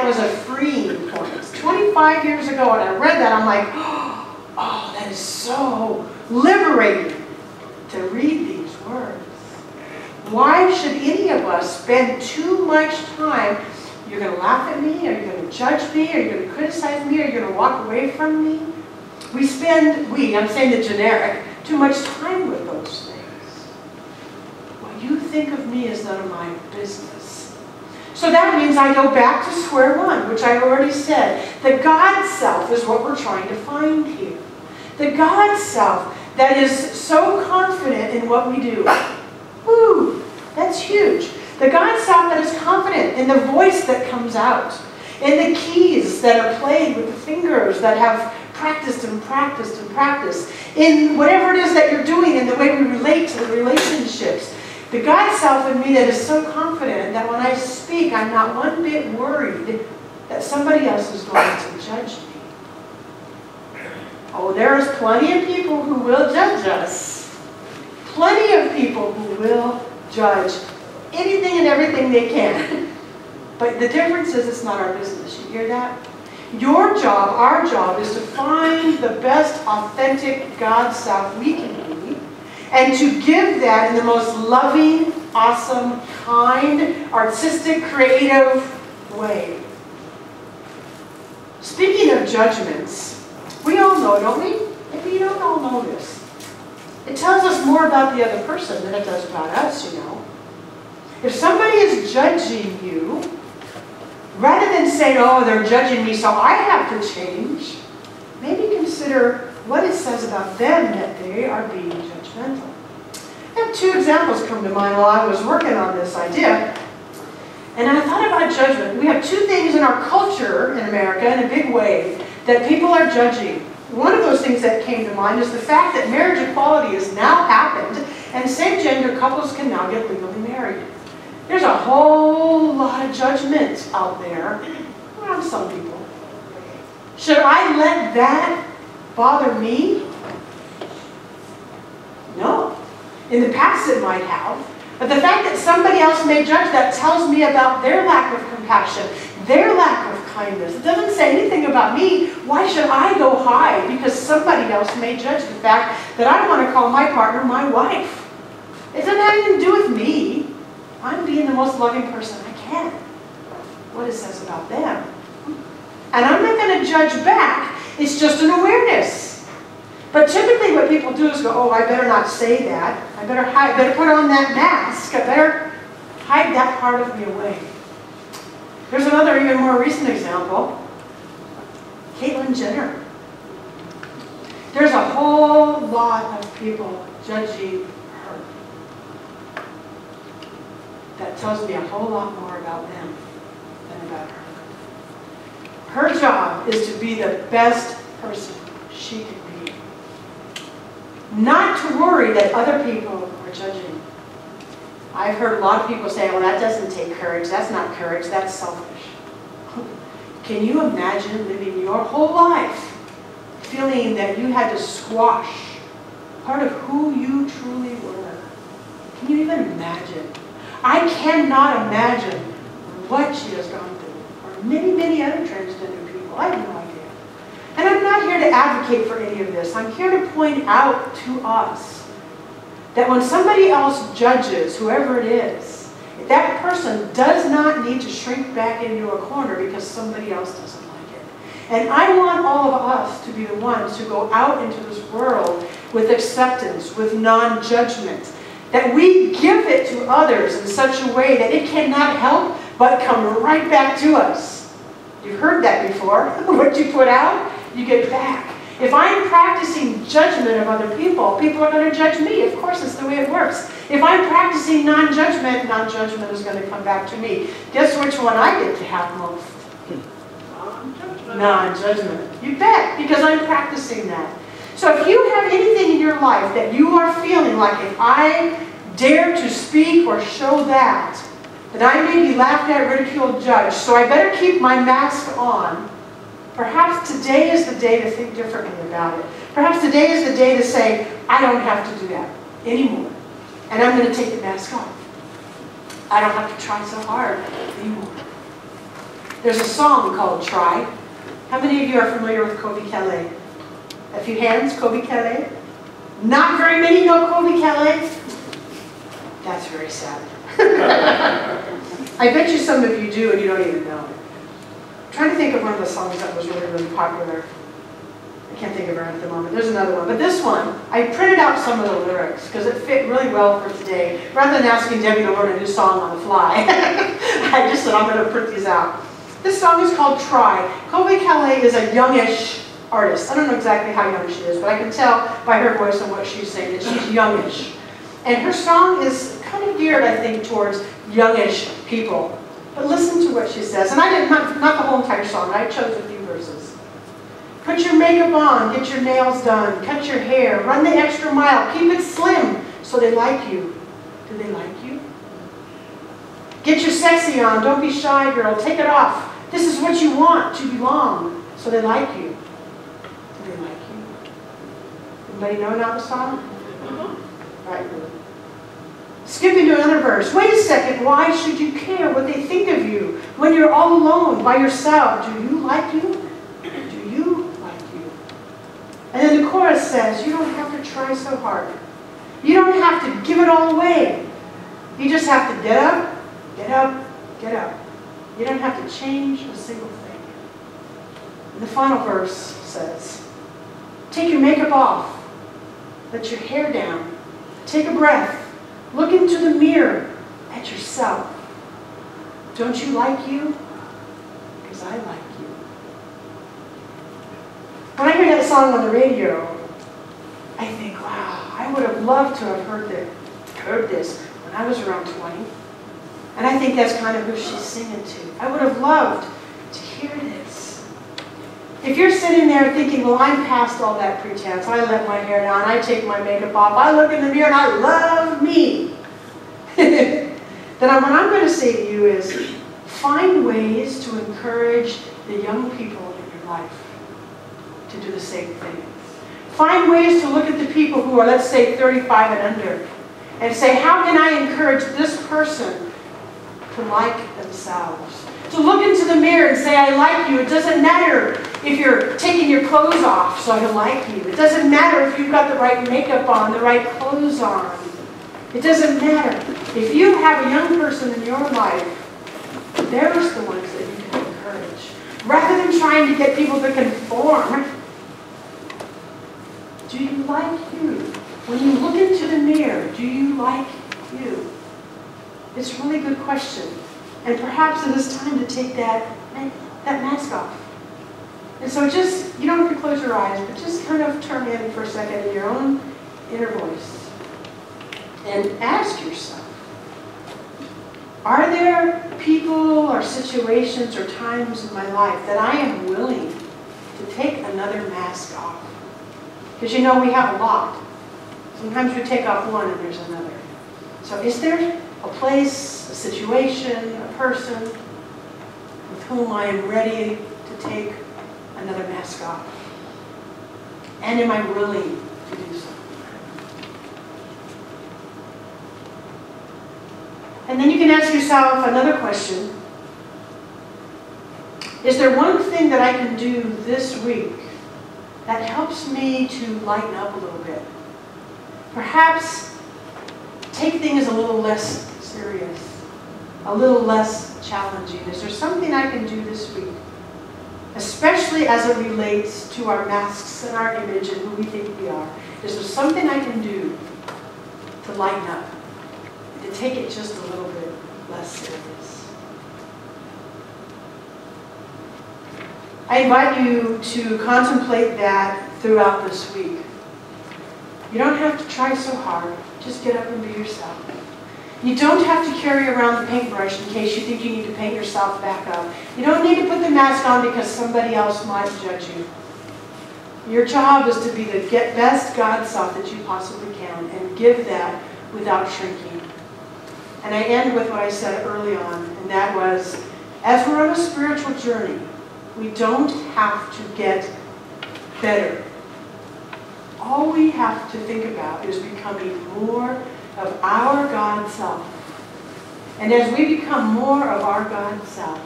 was a freeing point. 25 years ago when I read that, I'm like, oh, that is so liberating to read these words. Why should any of us spend too much time? You're going to laugh at me? Are you going to judge me? Are you going to criticize me? Are you going to walk away from me? I'm saying the generic, too much time with those things. What you think of me is none of my business. So that means I go back to square one, which I already said. The God self is what we're trying to find here. The God self that is so confident in what we do. Woo, that's huge. The God self that is confident in the voice that comes out, in the keys that are played with the fingers that have practiced and practiced and practiced, in whatever it is that you're doing, in the way we relate to the relationships. The God self in me that is so confident that when I speak, I'm not one bit worried that somebody else is going to judge me. Oh, there's plenty of people who will judge us. Plenty of people who will judge anything and everything they can. But the difference is it's not our business. You hear that? Your job, our job, is to find the best authentic God self we can be and to give that in the most loving, awesome, kind, artistic, creative way. Speaking of judgments, we all know, don't we? Maybe you don't all know this. It tells us more about the other person than it does about us, you know. If somebody is judging you, rather than saying, oh, they're judging me, so I have to change, maybe consider what it says about them that they are being judgmental. I have two examples come to mind while I was working on this idea. And I thought about judgment. We have two things in our culture in America in a big way that people are judging. One of those things that came to mind is the fact that marriage equality has now happened and same-gender couples can now get legally married. There's a whole lot of judgment out there around some people. Should I let that bother me? No. In the past it might have. But the fact that somebody else may judge that tells me about their lack of compassion, their lack of kindness. It doesn't say anything about me. Why should I go high because somebody else may judge the fact that I want to call my partner my wife? It doesn't have anything to do with me. I'm being the most loving person I can. What it says about them. And I'm not going to judge back. It's just an awareness. But typically what people do is go, oh, I better not say that. I better hide, better put on that mask. I better hide that part of me away. There's another even more recent example. Caitlyn Jenner. There's a whole lot of people judging her. That tells me a whole lot more about them than about her. Her job is to be the best person she can be. Not to worry that other people are judging. I've heard a lot of people say, well, that doesn't take courage. That's not courage. That's selfish. Can you imagine living your whole life feeling that you had to squash part of who you truly were? Can you even imagine? I cannot imagine what she has gone through, or many, many other transgender people. I have no idea. And I'm not here to advocate for any of this. I'm here to point out to us that when somebody else judges, whoever it is, that person does not need to shrink back into a corner because somebody else doesn't like it. And I want all of us to be the ones who go out into this world with acceptance, with non-judgment, that we give it to others in such a way that it cannot help but come right back to us. You've heard that before. What you put out, you get back. If I'm practicing judgment of other people, people are going to judge me. Of course, it's the way it works. If I'm practicing non-judgment, non-judgment is going to come back to me. Guess which one I get to have most? Non-judgment. You bet, because I'm practicing that. So if you have anything in your life that you are feeling like, if I dare to speak or show that I may be laughed at, ridiculed, judged, so I better keep my mask on, perhaps today is the day to think differently about it. Perhaps today is the day to say, I don't have to do that anymore. And I'm going to take the mask off. I don't have to try so hard anymore. There's a song called Try. How many of you are familiar with Kobe Calais? A few hands, Kobe Calais? Not very many know Kobe Calais? That's very sad. I bet you some of you do and you don't even know it. I'm trying to think of one of the songs that was really, really popular. I can't think of it at the moment. There's another one. But this one, I printed out some of the lyrics because it fit really well for today. Rather than asking Debbie to learn a new song on the fly, I just said I'm going to print these out. This song is called Try. Kobe Calais is a youngish artist. I don't know exactly how young she is, but I can tell by her voice and what she's saying that she's youngish. And her song is kind of geared, I think, towards youngish people. But listen to what she says. And I did not the whole entire song. I chose a few verses. Put your makeup on, get your nails done, cut your hair, run the extra mile, keep it slim so they like you. Do they like you? Get your sexy on, don't be shy, girl, take it off. This is what you want, to belong, so they like you. Do they like you? Anybody know now the song? Right, good. Skip into another verse. Wait a second, why should you care what they think of you when you're all alone by yourself? Do you like you? Do you like you? And then the chorus says, you don't have to try so hard. You don't have to give it all away. You just have to get up, get up, get up. You don't have to change a single thing. And the final verse says, take your makeup off, let your hair down, take a breath, look into the mirror at yourself. Don't you like you? Because I like you. When I hear that song on the radio, I think, wow, I would have loved to have heard this when I was around 20. And I think that's kind of who she's singing to. I would have loved to hear this. If you're sitting there thinking, well, I'm past all that pretense. I let my hair down. I take my makeup off. I look in the mirror and I love me. Then what I'm going to say to you is, find ways to encourage the young people in your life to do the same thing. Find ways to look at the people who are, let's say, 35 and under, and say, how can I encourage this person to like themselves? To look into the mirror and say, I like you. It doesn't matter if you're taking your clothes off so I like you. It doesn't matter if you've got the right makeup on, the right clothes on. It doesn't matter. If you have a young person in your life, there's the ones that you can encourage. Rather than trying to get people to conform, do you like you? When you look into the mirror, do you like you? It's a really good question. And perhaps it is time to take that mask off. And so just, you don't have to close your eyes, but just kind of turn in for a second in your own inner voice. And ask yourself, are there people or situations or times in my life that I am willing to take another mask off? Because you know we have a lot. Sometimes we take off one and there's another. So is there a place, a situation, a person with whom I am ready to take another mask off? And am I willing to do so? And then you can ask yourself another question. Is there one thing that I can do this week that helps me to lighten up a little bit? Perhaps take things a little less serious, a little less challenging. Is there something I can do this week, especially as it relates to our masks and our image and who we think we are? Is there something I can do to lighten up, to take it just a little bit less serious? I invite you to contemplate that throughout this week. You don't have to try so hard. Just get up and be yourself. You don't have to carry around the paintbrush in case you think you need to paint yourself back up. You don't need to put the mask on because somebody else might judge you. Your job is to be the best God self that you possibly can and give that without shrinking. And I end with what I said early on, and that was, as we're on a spiritual journey, we don't have to get better. All we have to think about is becoming more of our God self. And as we become more of our God self,